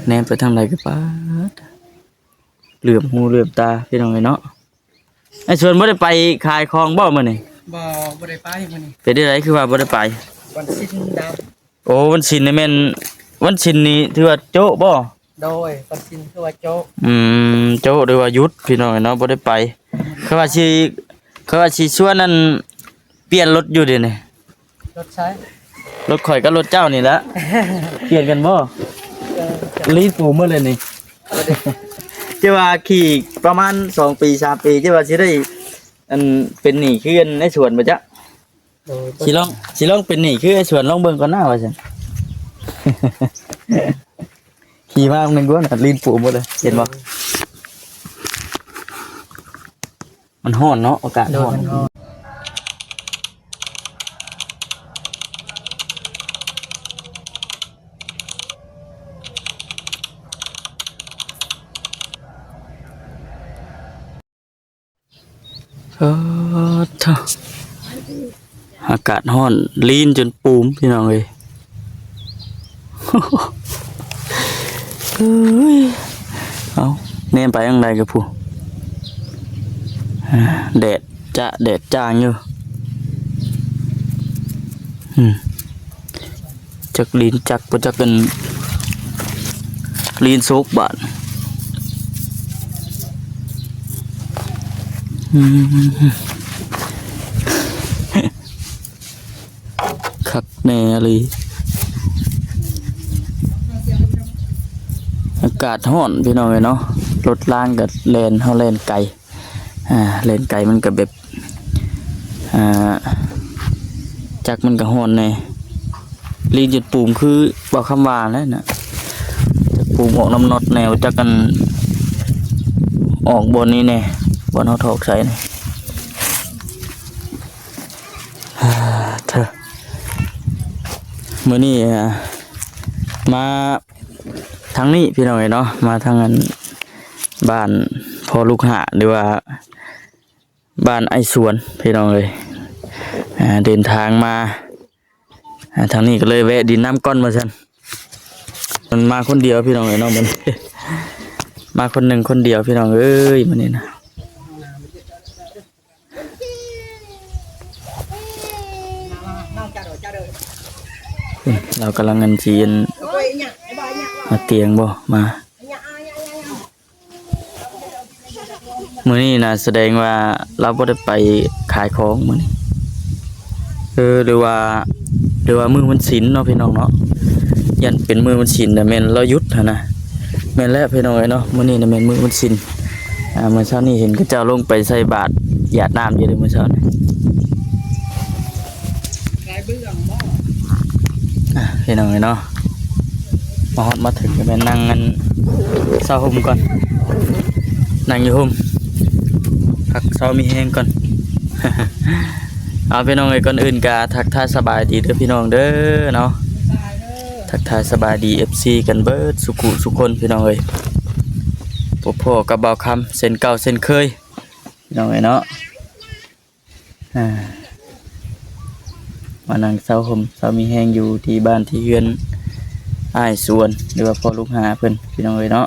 แนมไปทางไหนก็ป้าเหลือบหูเหลือบตาพี่น้องเนาะไอ้ชวนบ่ได้ไปขายของบ่มื้อนี่บ่ได้ไปมื้อนี้เป็นได้ไรคือว่าบ่ได้ไปวันสิ้นดาวโอ้วันศิลป์นี่แม่นวันศิลป์นี่ถือว่าโจ๊ะบ่โดยวันสิ้นคือว่าโจ๊กโจ๊ะหรือว่าหยุดพี่น้องเนาะบ่ได้ไปเขาว่าสิชวนนั่นเปลี่ยนรถอยู่เดี๋ยวนี้รถใช้รถข่อยกับรถเจ้านี่ละเปลี่ยนกันบ่รีบปูมื้อเลยนี่จะว่าขี่ประมาณ2ปี3ปีจะว่าสิได้อันเป็นหนี้คืออันในสวนบ่จ๊ะสิลองเป็นหนี้คือไอ้สวนลองเบิ่งก่อนหน้าว่าซั่น ขี่มา1กว่าน่ะลีนปูหมดเลยเห็นบ่มันร้อนเนาะอากาศร้อนท่าอากาศร้อนลีนจนปูมพี่น้องเอ้ยเอาแนมไปยังไงกับผู้แดดจ้างอยู่จักลีนจักบ่จักกันลีนโซกบาดคักแน่เลยอากาศร้อนพี่น้องเนาะรถล่างกับเลนเฮาเลนไกลเลนไกลมันก็แบบจักมันก็ร้อนแน่ลีนจุดปุ่มคือบ่คำว่าแล้วน่ะปุ่มออกน้ำน็อตแนวจักกันออกบนนี้แน่บนเฮาถอกใส่นี่เธอมื้อนี้มาทางนี้พี่น้องเนาะมาทางนั้นบ้านพอลูกหะหรือว่าบ้านไอ้สวนพี่น้องเลยเดินทางมาทางนี้ก็เลยแวะดินน้ำก้อนมาซั่นมันมาคนเดียวพี่น้องเลยเนาะมันมาคนหนึ่งคนเดียวพี่น้องเอ้ยมันนี่นะเรากำลังเงินจีนมาเตียงบ่มามื้อนี้นะแสดงว่าเราบ่ได้ไปขายของมื้อนี้หรือว่ามื้อวันศีลเนาะพี่น้องเนาะยันเป็นมื้อวันศีลแต่แม่นเราหยุดหั่นนะแม่นแล้วพี่น้องเอ้ยเนาะมื้อนี้น่ะแม่นมื้อวันศีลเมื่อเช้านี้เห็นเขาเจ้าลงไปใส่บาตรหยาดน้ำอยู่เลยเมื่อเช้านี้พี่น้องเอ้ยเนาะมาฮอดมาถึงก็แม่นนั่งกันเซาห่มก่อนนั่งอยู่ห่มพักเซามีแห้งก่อน เอาพี่น้องเอ้ยก่อนอื่นก็ทักทายสบายดีเด้อพี่น้องเด้อเนาะทักทายสบายดี FC กันเบิดสุขุสุคนพี่น้องเอ้ยพ่อกับบ่าวคำเส้นเก่าเส้นเคยพี่น้องเอ้ยเนาะมานั่งเซาห่มเซามีแห้งอยู่ที่บ้านที่เฮือนอ้ายสวนหรือว่าพ่อลูกหาเพิ่นพี่น้องเอ้ยเนาะ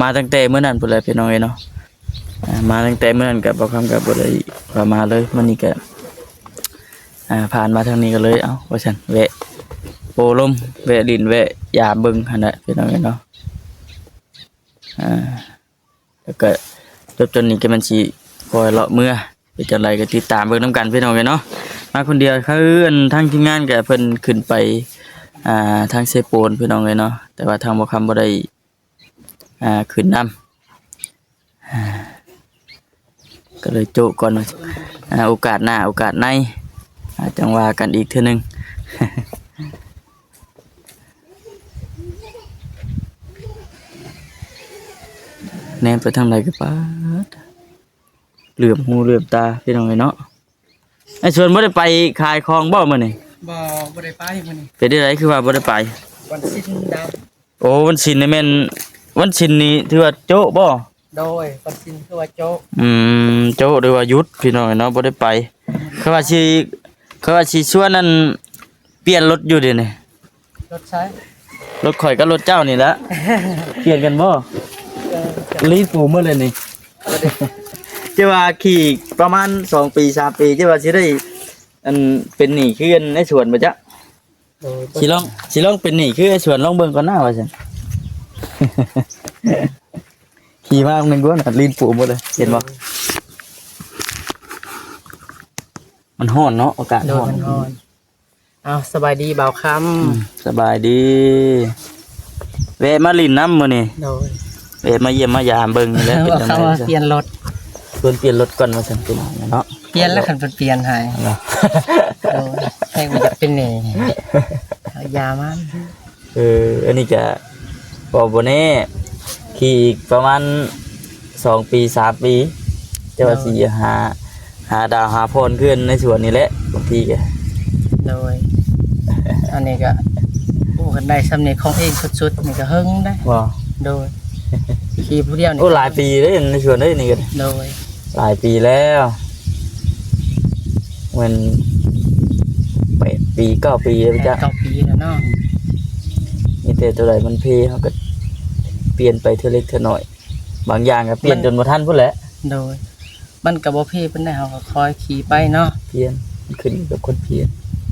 มาตั้งแต่เมื่อนั้นพุ่นแหละพี่น้องเอ้ยเนาะมาตั้งแต่เมื่อนั้นกับบ่คำกับบ่ได้ว่ามาเลยมื้อนี้ก็ผ่านมาทางนี้ก็เลยว่าซั่นแวะโอลมแวะดินแวะยามเบิ่งหั่นแหละพี่น้องเอ้ยเนาะแล้วก็จนนี้ก็มันสิคอยเลาะเมื่อเป็นจังไดก็ติดตามเบิ่งนํกันพี่น้องเอ้ยเนาะมาคนเดียวคือทางทีมงานก็เพิ่นขึ้นไปทางเซโปนพี่น้องเอ้ยเนาะแต่ว่าทางบ่คำบ่ได้ขึ้นนำก็เลยโจก่อนโอกาสหน้าโอกาสในจังว่ากันอีกเทื่อนึง แนมไปทางไหนก็ป้าเหลือบหูเหลือบตาพี่น้องเนาะไอ้ชวนบ่ได้ไปขายของบ่มื้อนี่บ่ได้ไปมื้อนี้เป็นได้ไรคือว่าบ่ได้ไปวันสิ้นดาวโอ้วันศิลป์นี่แม่นวันศิลป์นี่ถือว่าโจ๊ะบ่โดยวันสิ้นคือว่าโจ๊กโจ๊ะหรือว่าหยุดพี่น้องเนาะบ่ได้ไปเขาว่าสิชวนนั่น เปลี่ยนรถอยู่เดี๋ยวนี้ รถใช้ รถข่อยก็รถเจ้านี่ละเปลี่ยนกันบ่ เออ รีบปูเมื่อเลยนี่ จะว่าขี่ประมาณ2 ปี3 ปีจะว่าสิได้อันเป็นหนี้คืออันในสวนบ่จ๊ะ โดย สิลองเป็นหนี้คือไอ้สวนลองเบิ่งก่อนหน้าว่าซั่น ขี่มาหนึงก่อนรีบปูหมดเลยเห็นบ่มันร้อนเนาะอากาศ โด ร้ ย อน มันฮอนเอาสบายดีบ่าวค สบายดีแวะมาลินน้ำมื้อนี้ ำโดย แวะมาเยี่ยมมายามเบิ่งนี่แหละเป็น ว่า จัง เขา ได๋ ว่า ซะ เปลี่ยนรถ เพิ่นเปลี่ยนรถก่อนว่าซั่นพี่น้องเนาะ เปลี่ยนแล้วคันเพิ่นเปลี่ยนให้ เนาะ โดยให้มันจะเป็นนี่เอายามัน อันนี้ก็บ่แน่ขี่อีกประมาณ2 ปี3 ปีแต่ว่าสิหาดาวหาพรขึ้นในสวนนี่แหละบางทีก็ โดยอันนี้ก็โอ้กันได้สำเนียงของเองสุดๆนี่ก็เฮิงได้ ว่า โดยขี่ผู้เดียวนี่ โอ้หลายปีเลยในสวนได้นี่ก็ โดย หลายปีแล้วมัน8 ปี 9 ปีแล้วจ้ะ 9 ปีแล้วเนาะ มีแต่ตัวใดมันเพเขาก็เปลี่ยนไปเท่าเล็กเท่าน้อย บางอย่างก็เปลี่ยนจนบ่ทันพุ่นแหละ โดยมันก็บ่เพ่ปานใดเฮาก็คอยขี่ไปเนาะ เปลี่ยนมันขึ้นอยู่กับคนเปลี่ยน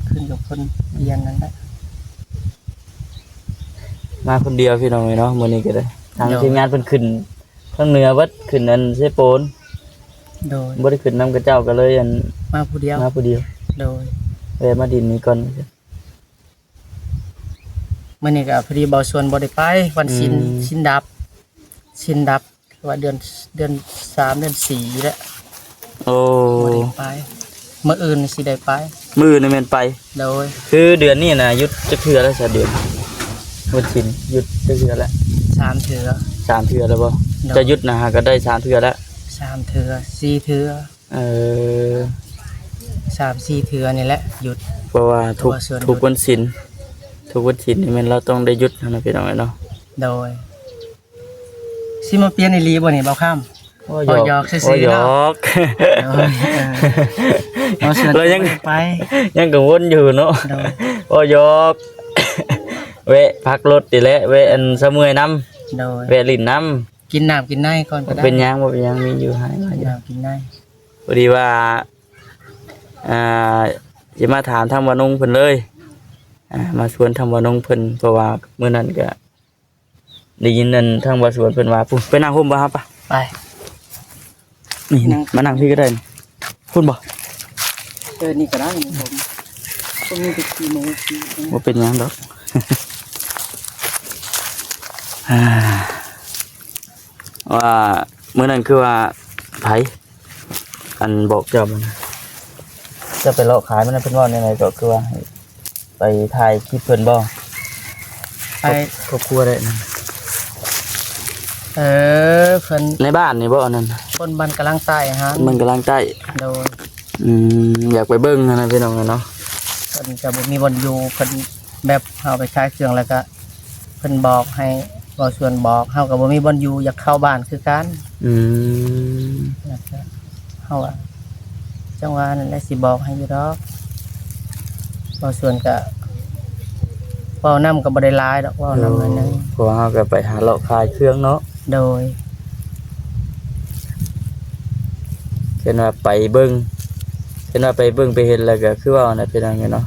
ขึ้นกับคนเรียนนั่นแหละ มาคนเดียวพี่น้องเนาะมื้อนี้ก็ได้ทาง เดี๋ยว ทีมงานเพิ่นขึ้นทางเหนือเบิดขึ้นอันเซโปน โดย บ่ได้ขึ้นนำกับเจ้าก็เลยอัน มาผู้เดียว มาผู้เดียว โดย แวะมาดินนี้ก่อน มื้อนี้ก็พอดีเบาส่วนบ่ได้ไปวันศีล อืม ศีลดับว่าเดือน3เดือน4แล้ว โอ้ บ่ได้ไปมื้ออื่นสิได้ไป มื้อนี่แม่นไป โดย คือเดือนนี้น่ะหยุดจักเทื่อแล้วซะเดือนวันชินหยุดจักเทื่อแล้ว 3เทื่อ 3เทื่อแล้วบ่ เนาะ จะหยุดนะฮะก็ได้3เทื่อแล้ว 3เทื่อ4เทื่อ เออ 3 4เทื่อนี่แหละหยุด เพราะว่าทุก เพราะว่าส่วนหยุด ทุกวันศีลทุกวันศีลนี่แม่นเราต้องได้หยุดนะพี่น้องเนาะ โดยสิมาเปลี่ยนอีหลีบ่นี่เบาข้าม บ่หยอกซื่อๆ บ่หย เนาะ อก โดยเอาส่วน เรายัง ไป ยังกังวลอยู่เนาะ โดย บ่หยอก แวะพักรถนี่แหละแวะอันสะเมื่อยน้ โดย ำแวะลิ้นน้ กินน้ำกินในก่อนก็ ำ ได้ เป็นหยังบ่เป็นหยังมีอยู่ให้มาอยู่ น้ำกินใน พอดีว่าอ่าจะมาถามทางวานงเพิ่นเลยมาชวนทางวานงเพิ่นเพราะว่ามื้อนั้นก็ได้ยินนั่นทางว่าสวนเพิ่นว่าพุ่นไปนั่งห่มบ่ครับป่ะ ไป นี่นะมานั่งพี่ก็ได้นี่พุ่นบ่ นี่ก็ได้ผมมีตะกี้มือที่ บ่เป็นหยังดอก อ่าว่ามื้อนั้นคือว่าไผอันบอกเจ้ามันนะจะไปเลาะขายมันนะเพิ่นว่าแนวไหนก็คือว่าให้ไปถ่ายคลิปเพิ่นบ่ ไป ครอบครัวได้นั่น เพิ่น ในบ้านนี่บ่อันนั้น คนบ้านกำลังใต้ฮะ มันกำลังใต้ โดย อยากไปเบิ่งนะพี่น้องเนาะ เพิ่นจะบ่มีบ่อนอยู่เพิ่นแบบเฮาไปขายเครื่องแล้วก็เพิ่นบอกให้บ่ส่วนบอกเฮาก็บ่มีบ่อนอยู่อยากเข้าบ้านคือกัน อืม นะครับเฮาอะจังหวะนั่นแหละสิบอกให้อยู่ดอกบ่ส่วนก็เว้านำก็บ่ได้หลายดอกเว้านำนั่นนึง เพราะว่าเราก็ไปหาเลาะขายเครื่องเนาะ โดย เช่นว่าไปเบิ่งเช่นว่าไปเบิ่งไปเห็นแล้วก็คือว่าน่ะพี่น้องเนาะ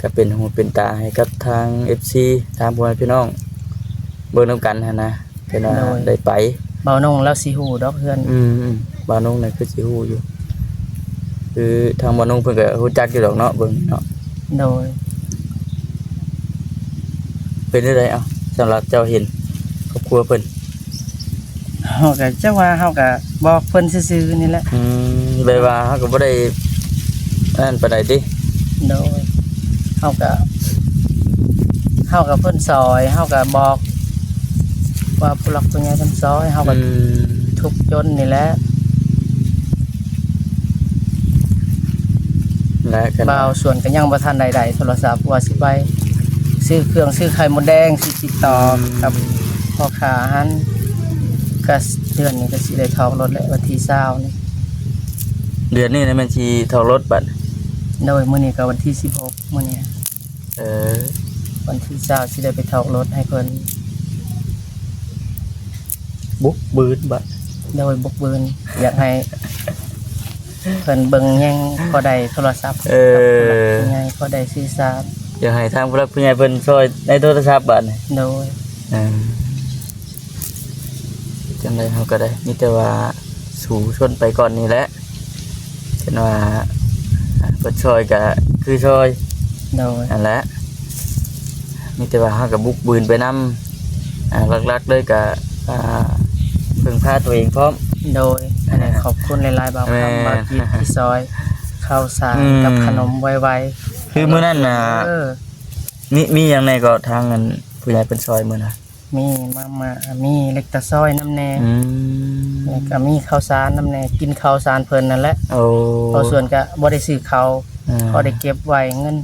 ก็เป็นหูเป็นตาให้กับทาง FC ทางพ่อแม่พี่น้องเบิ่งนํกันหั่นนะเช่นว่าได้ไป เบานงแล้วสิฮู้ดอกเพื่อน บ้านน้องนี่คือสิฮู้อยู่คือทางบ้านน้องเพิ่นก็ฮู้จักอยู่ดอกเนาะเบิ่งเนาะ โดย เป็นจังไดเอ้าสำหรับเจ้าเห็นครอบครัวเพิ่น เฮาก็จังว่าเฮาก็บอกเพิ่นซื่อๆนี่แหละ แบบว่าเฮาก็บ่ได้อันนั้นปานใดติ โดยเฮาก็เพิ่นซอยเฮาก็บอกว่าผู้หลักผู้ใหญ่เพิ่นซอยเฮาก็ทุกข์จนนี่แหละ และกัน บ่าวส่วนก็ยังบ่ทันใดๆโทรศัพท์ว่าสิไปซื้อเครื่องซื้อไข่มดแดงสิติดต่อกับพ่อค้าหันก็เดือนนี้ก็สิได้ทองรถแล้ววันที่20นี่ เดือนนี้นะมันสิเท่ารถบัด โดยมื้อนี้ก็วันที่16มื้อนี้ เออ วันที่เช้าสิได้ไปถอกรถให้เพิ่น บุกบืนบัด โดยบกเบินอยากให้เพิ่นเบิ่งแย่งพอได้โทรศัพท์ยังไงพอได้สื่อสาร อยากให้ทางผู้รักผู้ใหญ่เพิ่นช่วยในโทรศัพท์บัดนี่ โดย จังไดเฮาก็ได้มีแต่ว่าสู่ชนไปก่อนนี่แหละเห็นว่าเพิ่นช่วยก็คือช่วย โดย นั่นแหละมีแต่ว่าเฮาก็บุกบืนไปนำหลักๆเลยก็พึ่งพาตัวเองพร้อม โดยอันนี้ขอบคุณหลายๆบ่าว แม่ คำบ่าวจิตที่ซอยข้าวสารกับขนมไว คือมื้อนั้นน่ะ ๆมีหยังในก็ทางนั้นผู้ใหญ่เพิ่นช่วยมื้อน่ะ มีมีเล็กตะซอยน้ำแน่แล้วก็มีข้าวสารน้ำแน่กินข้าวสารเพิ่นนั่นแหละ โอ้ พอส่วนก็บ่ได้ซื้อข้าวพอได้เก็บไว้เงิน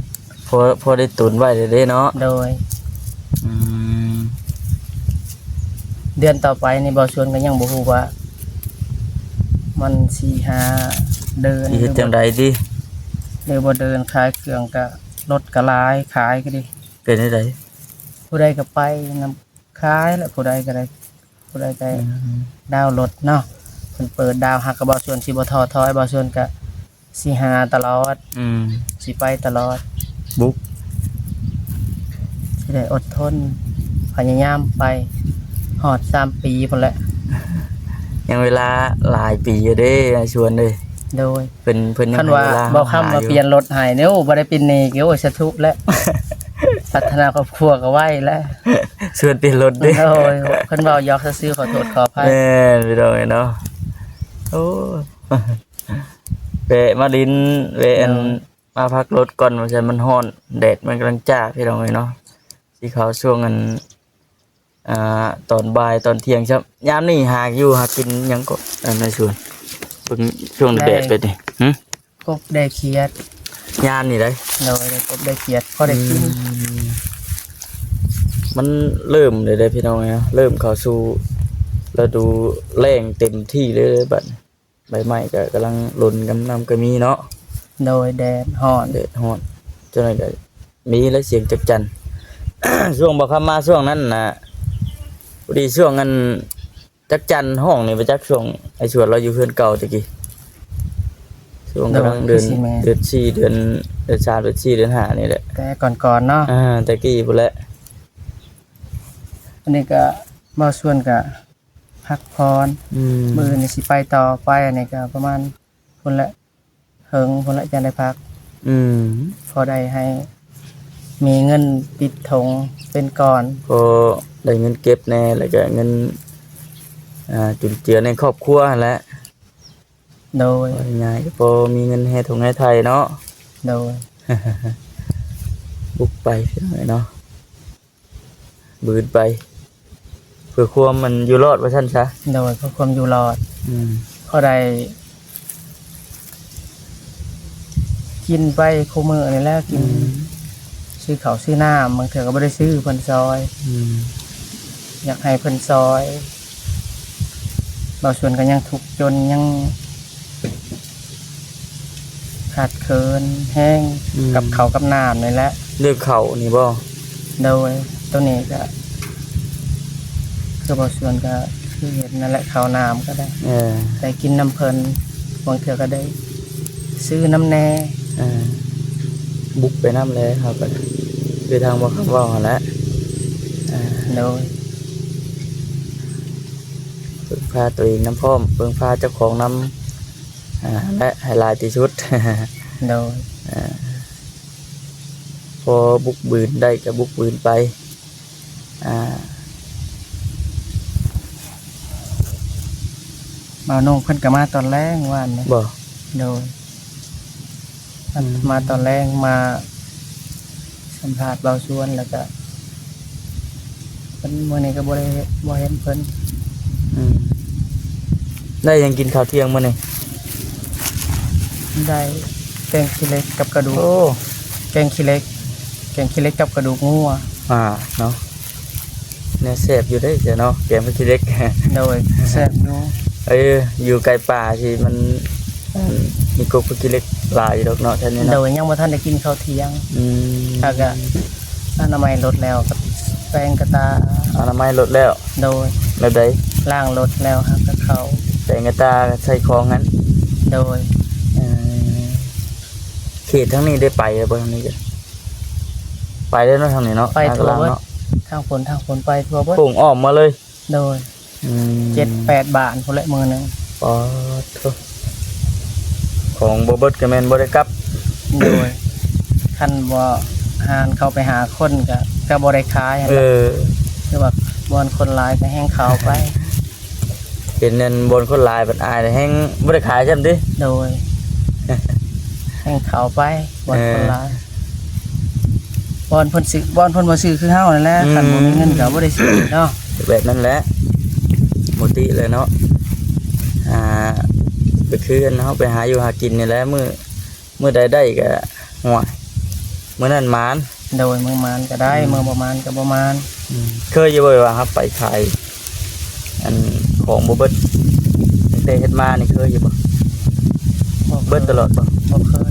พอได้ตุนไว้เด้เนาะ โดย อืม เดือนต่อไปนี่บ่ส่วนก็ยังบ่ฮู้ว่า มันสิหาเดิน สิเฮ็ดจังไดดี หรือบ่เดินขายเครื่องก็รถก็หลายขายก็ดี เป็นจังได ผู้ใดก็ไปนำขายแล้วผู้ใดก็ได้ผู้ใดก็ดาวน์รถเนาะเพิ่นเปิดดาวหักก็บ่ส่วนสิบ่ท้อถอยบ่ส่วนก็สิหาตลอดสิไปตลอด บุก สิได้อดทนพยายามไปฮอด3 ปีพุ่นแหละ ยังเวลาหลายปีอยู่เด้ชวนเด้ โดย เพิ่นยัง คัน ให้ ว่า เวลา บ่คำมาเปลี่ยนรถให้เด้อบ่ได้เป็นหนี้เกี่ยวสาธุ แล้ว พัฒนาครอบครัวก็ไว้แล้ว ชวนเปลี่ยนรถเด้ โอ้ยเพิ่นเว้ายอกซื่อๆขอโทษขออภัย แม่พี่น้องเนาะโอ้เวะมาดินเวะอันมาพักรถก่อนว่าซั่นมันร้อนแดดมันกำลังจ้าพี่น้องเนาะสิเข้าช่วงอันตอนบ่ายตอนเที่ยงครับยามนี้หากินหยังก็ในสวนเพิ่งช่วงแดดไปนี่กบได้เขียด ยามนี่ได้ โดยได้กบได้เขียดพอได้กิน มันเริ่มเลยได้พี่น้องเนาะเริ่มเข้าสู่ฤดูแล้งเต็มที่เลยบัดใบไม้ก็กำลังหล่นกำนำก็มีเนาะ โดยแดดฮ้อน แดดร้อนจนก็มีและเสียงจักจั่น ช่วงบ่คำมาช่วงนั้นน่ะพอดีช่วงนั้นจักจั่นห้องนี่ไปจักช่วงไอ้สวนเราอยู่เพื่อนเก่าตะกี้ช่วงกำลังเดือน4เดือน3เดือน4เดือน5นี่แหละ แต่ก่อนๆเนาะ ตะกี้พุ่นแหละ อันนี้ก็บ่ส่วนก็พักพรมื้อนี้สิไปต่อไปอันนี้ก็ประมาณพุ่นละเฮิงพุ่นละจะได้พักพอได้ให้มีเงินติดถงเป็นก่อน พอได้เงินเก็บแน่แล้วก็เงินจุนเจือในครอบครัวนั่นแหละ โดย ง่ายๆก็พอมีเงินให้ทงให้ไทยเนาะ โดย บุกไปพี่น้องเนาะบืนไปเพื่อความมันอยู่รอดว่าซั่นซะ โดยเพื่อความอยู่รอด พอได้กินไปคู่มื้อนี่แหละกินซื้อข้าวซื้อน้ำบางเทื่อก็บ่ได้ซื้อเพิ่นซอยอยากให้เพิ่นซอยบางส่วนก็ยังทุกข์จนยังขาดเคินแห้งกับข้าวกับน้ำนี่แหละ เลือกเขานี่บ่ โดยตัวนี้ก็คือบางส่วนก็คือเห็นนั่นแหละข้าวน้ำก็ได้ได้กินน้ำเพิ่นบางเทื่อก็ได้ซื้อน้ำแน่ บุกไปน้ำเลยครับคือทางบ่คำว่าหั่นแหละ โดย เพิ่งพาตัวเองน้ำพร้อมเพิ่งพาเจ้าของน้ำและให้หลายที่สุด โดย พอบุกบืนได้ก็บุกบืนไปมาโน่งเพิ่นก็มาตอนแรกว่านนี่ บ่ โดยมาตอนแรกมาสัมภาษณ์เบาชวนแล้วก็เพิ่นมื้อนี้ก็บ่เห็นเพิ่น ได้ยังกินข้าวเที่ยงมื้อนี่ ได้แกงขี้เหล็กกับกระดูกแกงขี้เหล็กกับกระดูกงัว เนาะเนี่ยแซ่บอยู่ได้เจ้าเนาะแกงขี้เหล็ก โดยแซ่บอยู่ อยู่ไกลป่าสิมันมีกบขี้เหล็กหลายดอกเนาะท่านนี่ โด เนาะ ยยังบ่ทันได้กินข้าวเที่ยง ถ้าก็อนามัยรถแล้วก็แปรงกระตา อนามัยลดแล้ว โดย แบบใด ล้างรถแล้วครับก็เข้า แต่งกระตาใส่ของนั้น โดย เอ่อเขตทั้งนี้ได้ไปบ่ทางนี้จ้ะไปได้เนาะทางนี้เนาะ ไปทั่ว ทาง เบิด เนาะ ทางฝนไปทั่วเบิด โป่งอ้อมมาเลย โดย อืม 7-8 บาทพุ่นแหละมื้อหนึง ปอดโถของบ่เบิดก็แม่นบ่ได้กลับ โดยคันบ่หานเข้าไปหาคนก็บ่ได้ขายหั่น เอ แหละ อ คือว่าบ่อนคนหลายก็แห้งขาวไป เป็นนั่นบนคนหลายบัดอายแฮงบ่ได้ขายใช่มั้ยติ โดย แห้งขาวไปบ่อนคนหลายบ่อนเพิ่นซื้อบ่อนเพิ่นบ่ซื้อคือเฮานั่นแหละคันบ่มีเงินก็บ่ได้ซื้อเนาะ แบบนั้นแหละหมดติเลยเนาะไปคืนเฮาไปหาอยู่หากินนี่แหละมื้อใดได้ก็ห่วยมื้อนั้นหมาน โดยมื้อมานก็ได้มื้อบ่มานก็บ่มาน เคยอยู่บ่ว่าครับไปขายอันของบ่เบิดตั้งแต่เฮ็ดมานี่เคยอยู่บ่ บ่ เบิดตลอดบ่ บ่เคย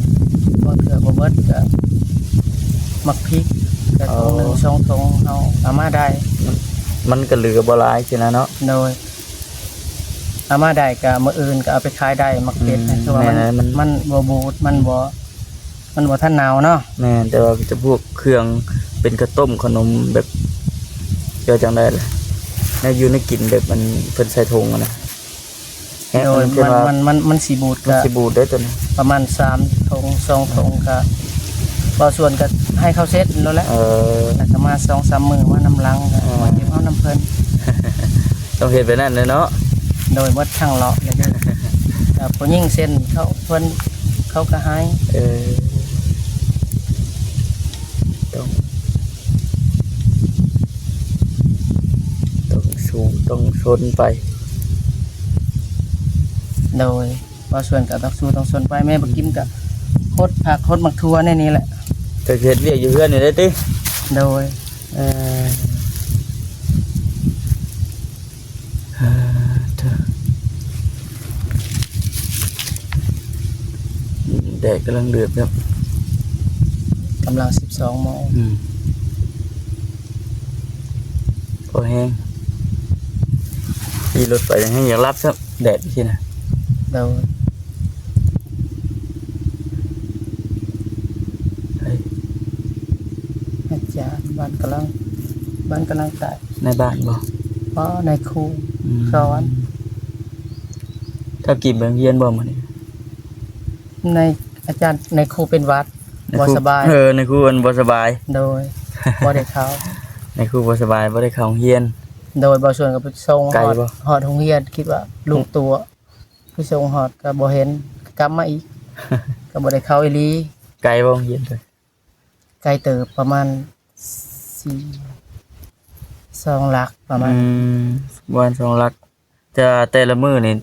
บ่เทื่อบ่เบิดก็มักพริกก็ถุงหนึงสองถุงเฮาเอามาได้ มันก็เหลือบ่หลายสินะเนาะ โดยเอามาได้ก็มื้ออื่นก็เอาไปขายได้มักเป็ดนะคือว่ามันบ่บูดมันบ่ทันหนาวเนาะ แม่นแต่ว่าจะพวกเครื่องเป็นข้าวต้มขนมแบบเจอจังได๋ล่ะแนวอยู่ในกินแบบมันเพิ่นใส่ถุงอะนะแฮะ โดย เพิ่นว่า มันสิบูด มัน ก็ สิบูดได้ตัวนี้ ประมาณ3ถุง2ถุงก็บ่ส่วนก็ให้เขาเซ็ตแล้วแหละ แล้วก็มา 2-3 มื้อมาน้ำลังก็มาเก็บเอาน้ำเพิ่น ต้องเฮ็ดไปนั่นเลยเนาะ โดยหมดทั้งเลาะเลยเด้อแต่ผู้หญิงเส้นเขาเพิ่นเขาก็ให้ ต้องสูงต้องชนไป โดยบ่ส่วนก็ต้องสู้ต้องสนไปแม่บ่กินก็โคตรผักโคตรมักทั่วในนี้แหละ แต่เฮ็ดเวียกอยู่เฮือนนี่ได้ติ โดย เธอแดดกำลังเดือดครับ กำลัง12 โมง พอแห้งขี่รถไปยังให้อยากรับซะแดดที่นะ โดย เฮ้ย อาจารย์บ้านกำลังตาย ในบ้านบ่ เพราะในครูสอน ถ้ากินเบิ่งเฮียนบ่มื้อนี้ ในอาจารย์ในครูเป็นหวัดบ่สบาย ในครูมันบ่สบาย โดยบ่ได้เข้า ในครูบ่สบายบ่ได้เข้าโรงเรียน โดยบ่ส่วนก็ไปส่ง ไกลบ่ ฮอดโรงเรียนคิดว่าลูกตัวไปส่งฮอดก็บ่เห็นกลับมาอีก ก็บ่ได้เข้าอีหลี ไกลบ่โรงเรียนเด้อ ไกลเติบประมาณ2 หลักประมาณ บ่อัน2หลักแต่ละมื้อนี่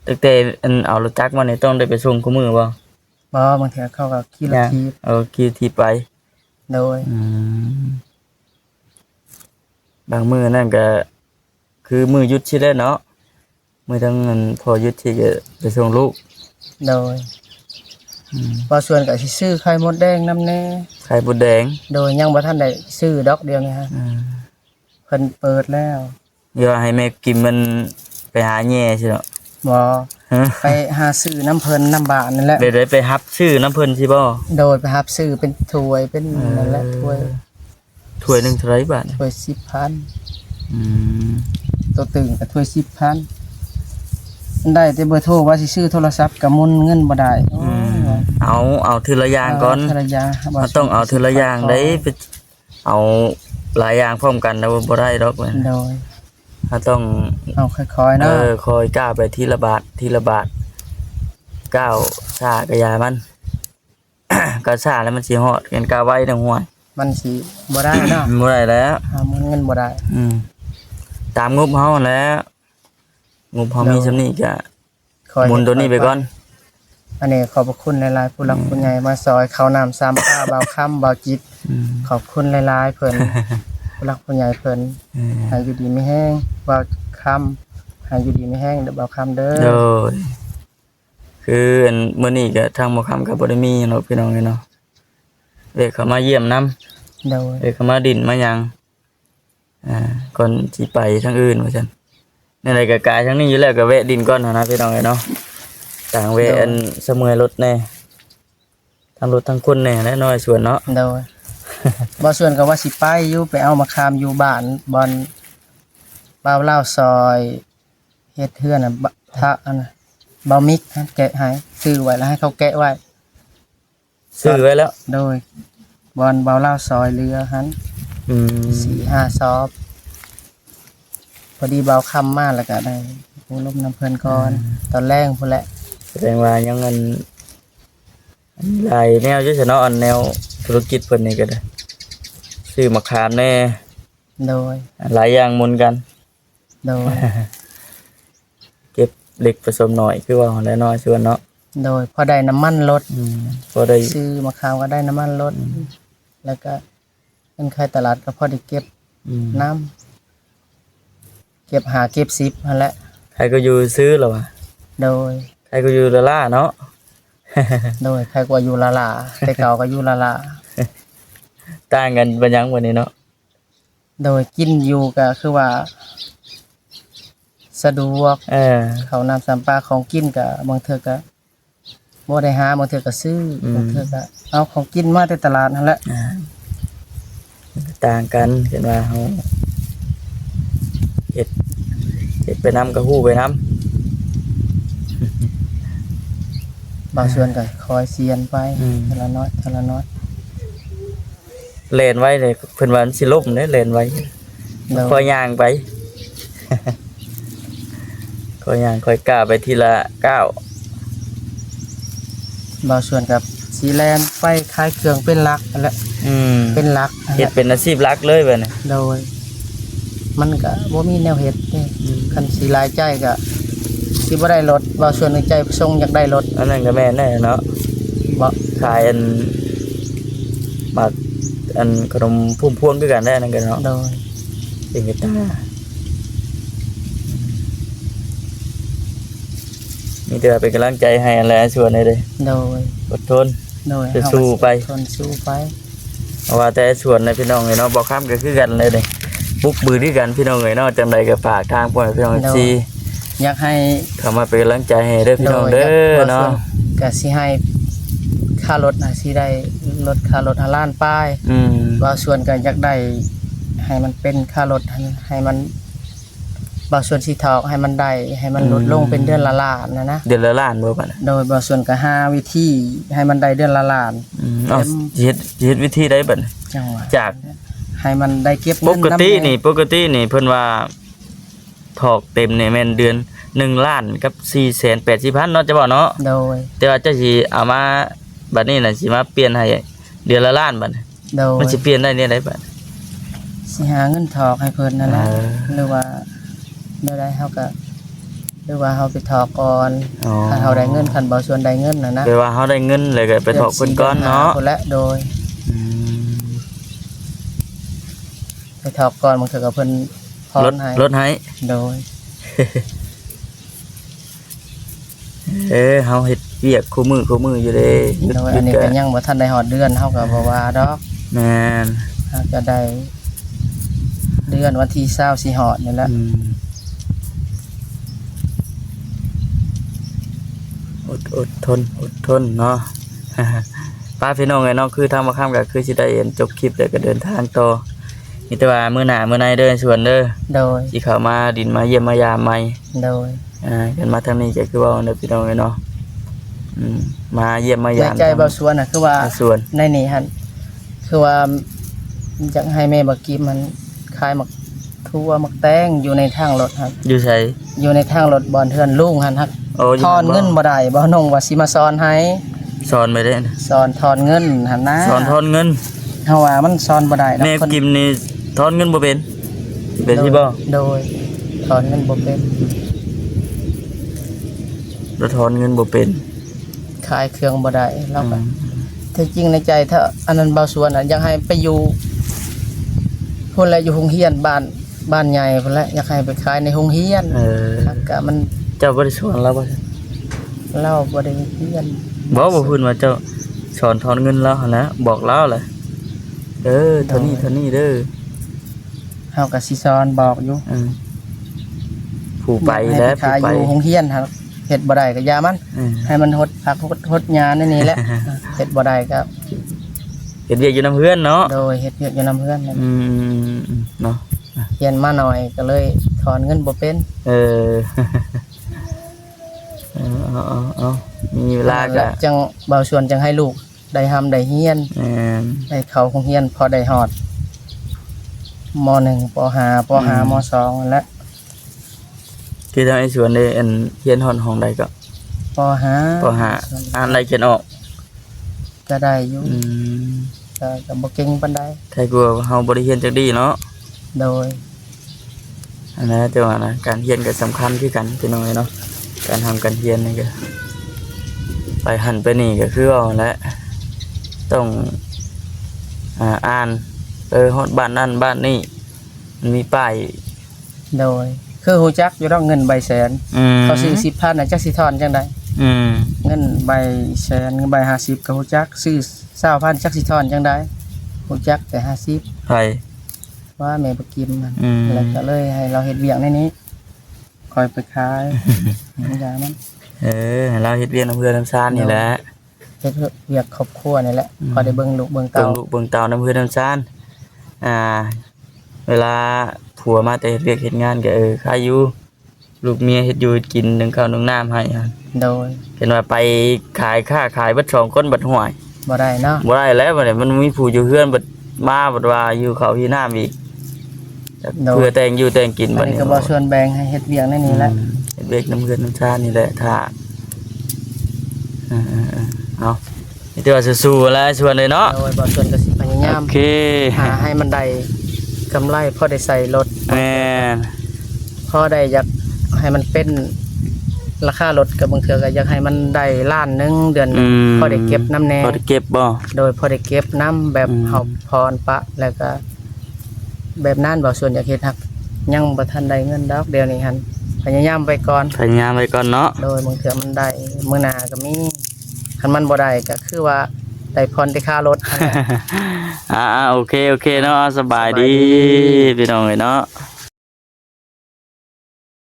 ตั้งแต่อันเอารถจักรมานี่ต้องได้ไปส่งคุมื้อบ่ บ่บางเทื่อเขาก็ขี่รถถีบ เอาขี่ที่ไป โดย บางมื้อนั่นก็คือมื้อหยุดสิได้เนาะมื้อทั้งนั้นพอหยุดที่ก็ไปส่งลูก โดยบ่ส่วนก็สิซื้อไข่มดแดงนำแน่ ไข่มดแดง โดยยังบ่ทันได้ซื้อดอกเดียวนี่ฮะเพิ่นเปิดแล้ว อย่าให้แม่กินมันไปหาแย่สิเนาะ บ่ ฮะ ไปหาซื้อน้ำเพิ่นน้ำบานนั่นแหละ ได้ไปรับชื่อน้ำเพิ่นสิบ่ โดยไปรับซื้อเป็นถ้วยเป็นนั่นแหละถ้วย หนึงเท่าไหร่บาท ถ้วย 10,000 อืม ตัวตึงก็ถ้วย 10,000ได้แต่เบอร์โทรว่าสิซื้อโทรศัพท์ก็หมุนเงินบ่ได้โอ้ย เอาทีละอย่างก่อน ภรรยา มันต้องเอาทีละอย่างได้ไปเอาหลายอย่างพร้อมกันแล้วบ่ได้ดอกเว้ย โดย ถ้าต้อง เอาค่อยๆเนาะ คอยก้าวไปทีละบาทก้าวช้าก็อย่ามัน ก็ช้าแล้วมันสิฮอดกันก้าวไว้ดังห้วย มันสิบ่ได้เนาะ บ่ได้แล้ว หาหมุนเงินบ่ได้ ตามงบเฮานั่นแหล้วงบเฮามีส่ำนี้ก็ คอย หมุนตัวนี้ไปก่อน อันนี้ขอบพระคุณหลายๆผู้หลักผู้ใหญ่มาซอยข้าวน้ำ3ป้าบ่าวค่ำบ่าวจิต ขอบคุณหลายๆเพิ่น ผู้หลักผู้ใหญ่เพิ่นให้อยู่ดีมีแห้งบ่าวค่ำให้อยู่ดีมีแห้งเด้อบ่าวค่ำเด้อ โดยคืออันมื้อนี้ก็ทางหมอคำก็บ่ได้มีเนาะพี่น้องเนาะ เด็กเขามาเยี่ยมน้ำ โดย เด็กเขามาดินมาหยังก่อนสิไปทางอื่นว่าซั่นนั่นแหละก็กายทั้งนี้อยู่แล้วก็แวะดินก่อนนะพี่น้องเอ้ยเนาะต่างแวะอันเสมอรถแน่ทั้งรถทั้งคนแน่และน้อยส่วนเนาะ โดย บ่ส่วนก็ว่าสิไปอยู่ไปเอามะขามอยู่บ้านบอนบ่าวลาวซอยเฮ็ดเฮือนน่ะบะทะอันน่ะบ่าวมิกนะแกะให้ซื้อไว้แล้วให้เขาแกะไว้ ซื้อไว้แล้ว โดยบอนบ่าวลาวซอยเรือหัน อืม 4-5 ซอบพอดีบ่าวค่ำมาแล้วก็ได้ผู้ลมน้ำเพิ่นก่อนตอนแรกพุ่นแหละ แสดงว่ายังเงินหลายแนวอยู่ซะเนาะอันแนวธุรกิจเพิ่นนี่ก็ได้ซื้อมะขามแน่ โดย หลายอย่างหมุนกัน โดย เก็บเล็กผสมหน่อยคือว่าของได้น้อยส่วนเนาะ โดยพอได้น้ำมันลด พอได้ ซื้อมะขามก็ได้น้ำมันลดแล้วก็เงินขายตลาดก็พอได้เก็บ น้ำเก็บหาเก็บ10นั่นแหละ ใครก็อยู่ซื้อแล้ววะ โดย ใครก็อยู่ละล่าเนาะ โดยใครกว่าอยู่ละลาแต่เก่าก็อยู่ละลา ต่างกันบันยังวันนี้เนาะ โดยกินอยู่ก็คือว่า สะดวก เขาวนำสามปลาของกินก็บางเทื่อก็บ่ได้หาบางเทื่อก็ซื้อบางเทื่อก็เอาของกินมาแต่ตลาดนั่นแหละ ต่างกันเห็นว่าเขาเห็ดไปน้ำกระหู้ไปน้ บางส่วนก็คอยเซียนไปทีละน้อยทีละน้อย ำเลนไว้เลยเพิ่นว่ามันสิล่มเนี่ยเลนไว้ โด คอย ยย่างไป คอยย่างคอยก้าวไปทีละก้าว บางส่วนกับสีแลนไปขายเครื่องเป็นหลักนั่นแหละเป็นหลักนั่นแห เห็ด ละ เป็นอาชีพหลักเลยแบบนี้ โดย มันก็บ่มีแนวเฮ็ดเด้คันสิหลายใจก็สิบ่ได้รถบางส่วนในใจทรงอยากได้รถ อันนั้นก็แม่นแน่เนาะ บ่ ขายอันหมากอันขนมพุ่มพวงด้วยกันได้นั่นกันเนาะ โดย เป็นกีตาร์มีแต่ว่าเป็นกำลังใจให้อันแหละส่วนนี้เลย โดย อดทน โดย จะสู้ไป ทนสู้ไป เพราะว่าแต่ส่วนในพี่น้องเลยเนาะบอกข้ามก็คือกันเลยเลยบุกบือด้วยกันพี่น้องเลยเนาะจังใดก็ฝากทางพวกพี่น้องซี อยากให้ เข้ามาเป็นกำลังใจให้เด้อพี่น้องเด้อเนาะ ก็สิให้ค่ารถน่ะสิได้ลดค่ารถ5ล้านป้ายบางส่วนก็อยากได้ให้มันเป็นค่ารถให้มันบางส่วนสิถอกให้มันได้ให้มันลดลงเป็นเดือนละล้านนะ เดือนละล้านบ่บัดน่ะ โดยบางส่วนก็หาวิธีให้มันได้เดือนละล้าน เอาเฮ็ดวิธีใดบัดน่ะ จังหวะ จาก ให้มันได้เก็บ ป เงิน กติ ำแ นี่เพิ่นว่าถอกเต็มนี่แม่นเดือน1ล้านกับ480,000เนาะจะบอกเนาะ โดย แต่ว่าเจ้าสิเอามาบัดนี้น่ะสิมาเปลี่ยนให้เดือนละล้านบัดน่ะ โดย มันสิเปลี่ยนได้เนี่ยได้บัด สิหาเงินถอกให้เพิ่นนั่นแหละหรือว่าได้เฮาก็หรือว่าเฮาไปถอกก่อนถ้าเฮาได้เงินคันบ่ส่วนได้เงินน่ะนะ แปลว่าเฮาได้เงินเลยก็ไปถอกเพิ่นก่อนเนาะ พิ่นละโดย อืม ไปถอกก่อนบางเทื่อก็เพิ่นพรให้ ลดให้ โดย เฮาเฮ็ดเวียกคู่มืออยู่เด้ โดยอันนี้ก็ยังบ่ทันได้ฮอดเดือนเฮาก็บ่ว่าดอก แม่น เฮาจะได้เดือนวันที่20สิฮอดนี่แหละ อดทนเนาะ ป้าพี่น้องไงเนาะคือทางบ่ข้ามก็คือสิได้เห็นจบคลิปแล้วก็เดินทางต่อมีแต่ว่ามื้อหน้ามื้อในเด้อส่วนเด้อ โดย สิเข้ามาดินมาเยี่ยมมายามใหม่ โดย กันมาทางนี้ก็คือว่าเด้อพี่น้องไงเนาะมาเยี่ยมมา ใน ยาม ใจบ่สวนน่ะคือว่า ส่วน ในนี่หั่นคือว่าอยากให้แม่บักกี้มันขายหมักทั่วหมักแตงอยู่ในทางรถครับ อยู่ไส อยู่ในทางรถบอนเทือนลุงหั่นฮัก โอ้อยู่ ทอนเงินบ่ได้บ่นงว่าสิมาสอนให้ สอนไปได้นะ สอนทอนเงินหั่นนะ สอนทอนเงิน เฮาว่ามันสอนบ่ได้ดอก แม่ เพิ่น กิมนี่ทอนเงินบ่เป็นสิบ่ โดยถอนเงินบ่เป็น แล้วทอนเงินบ่เป็น ขายเครื่องบ่ได้เราก็แท้จริงในใจถ้าอันนั้นเบาส่วนน่ะอยากให้ไปอยู่พุ่นแหละอยู่โรงเรียนบ้านใหญ่พุ่นแหละอยากให้ไปขายในโรงเรียนครับก็มัน เจ้าบ่ได้สอนเราบ่ เราบ่ได้เรียน บ่พูดว่าเจ้า สอนถอนเงินแล้วหั่นแหละบอกแล้วแหละเท่านี้เด้อ เฮาก็สิสอนบอกอยู่ ผู้ไปแล้ว ให้ไปขายอยู่โรงเรียนครับเฮ็ดบ่ได้ก็อย่ามันให้มันหดผักหดหญ้าในนี่แหละเฮ็ดบ่ได้ก็ เฮ็ดเวียกอยู่นำเพื่อนเนาะ โดยเฮ็ดเวียกอยู่นำเพื่อนนั่น เนาะ เรียนมาหน่อยก็เลยถอนเงินบ่เป็น เอามีเวลาก็ จังเบาส่วนจังให้ลูกได้ทำได้เฮียนได้เข้าโรงเรียนพอได้ฮอดม.1 ป.5 ป.5 ม.2 และ ที่ทางไอ้สวนได้อันเฮียนฮอดห้องใดก็ ป.5 อ่านได้เขียนออก ก็ได้อยู่ก็บ่เก่งปานใด ไทยกลัวเฮาบ่ได้เฮียนจักดีเนาะ โดย อันนั้นแต่ว่านะการเฮียนก็สำคัญคือกันพี่น้องเนาะการทำการเฮียนนี่ก็ไปหันไปนี่ก็คือเอาแหละต้องอ่านฮอดบ้านนั่นบ้านนี่มันมีป้าย โดยคือฮู้จักอยู่ดอกเงินใบแสนเขาซื้อ 10,000 น่ะจักสิทอนจังได๋เงินใบแสนเงินใบ50ก็ฮู้จักซื้อ 20,000 จักสิทอนจังได๋ฮู้จักแต่50 ไผ ว่าแม่บ่กินมันแล้วก็เลยให้เราเฮ็ดเวียกในนี้คอยไปขายอย่างมัน เราเฮ็ดเวียนเพื่อนน้ำซานนี่แหละ เฮ็ดเวียกครอบครัวนี่แหละพอได้เบิ่งลูกเบิ่ง เบิ่ เต้าง ลูกเบิ่งเต่าน้ำเพื่อนน้ำซานเวลาผัวมาแต่เฮ็ดเวียกเฮ็ดงานก็ใครอยู่ลูกเมียเฮ็ดอยู่กินนึ่งข้าวนึ่งน้ำให้โดยเห็นว่าไปขายขายเบิด2คนเบิดห่วย บ่ได้เนาะ บ่ได้แล้วบัดนี้มันมีผู้อยู่เฮือนเบิดมาบัดว่าอยู่ข้าวที่น้ำอีกเพื่อแต่งอยู่แต่งกินบัด นี้ นี้ ก็บ่ชวนแบ่งให้เฮ็ดเวียกในนี้แหละ เฮ็ดเวียกน้ำเพื่อนน้ำซานนี่แหละถ้าเอาที่ว่าสู้ๆแล้วชวนเลยเนาะ โดยบ่ชวนก็สิพยายาม โอเค หาให้มันได้กำไรพอได้ใส่รถ แม่น พอได้อยากให้มันเป็นราคารถก็บางเทื่อก็อยากให้มันได้ล้านนึงเดือนนึงพอได้เก็บน้ำแน่ พอได้เก็บบ่ โดยพอได้เก็บน้ำแบบเฮาพรปะแล้วก็แบบนั้นบ่ส่วนอยากเฮ็ดฮักยังบ่ทันได้เงินดอกเดี๋ยวนี้หั่นพยายามไปก่อน พยายามไปก่อนเนาะ โดยบางเทื่อมันได้มื้อหน้าก็มีคันมันบ่ได้ก็คือว่าได้พรได้ค่ารถ โอเคเนาะสบายดีพี่น้องเนาะ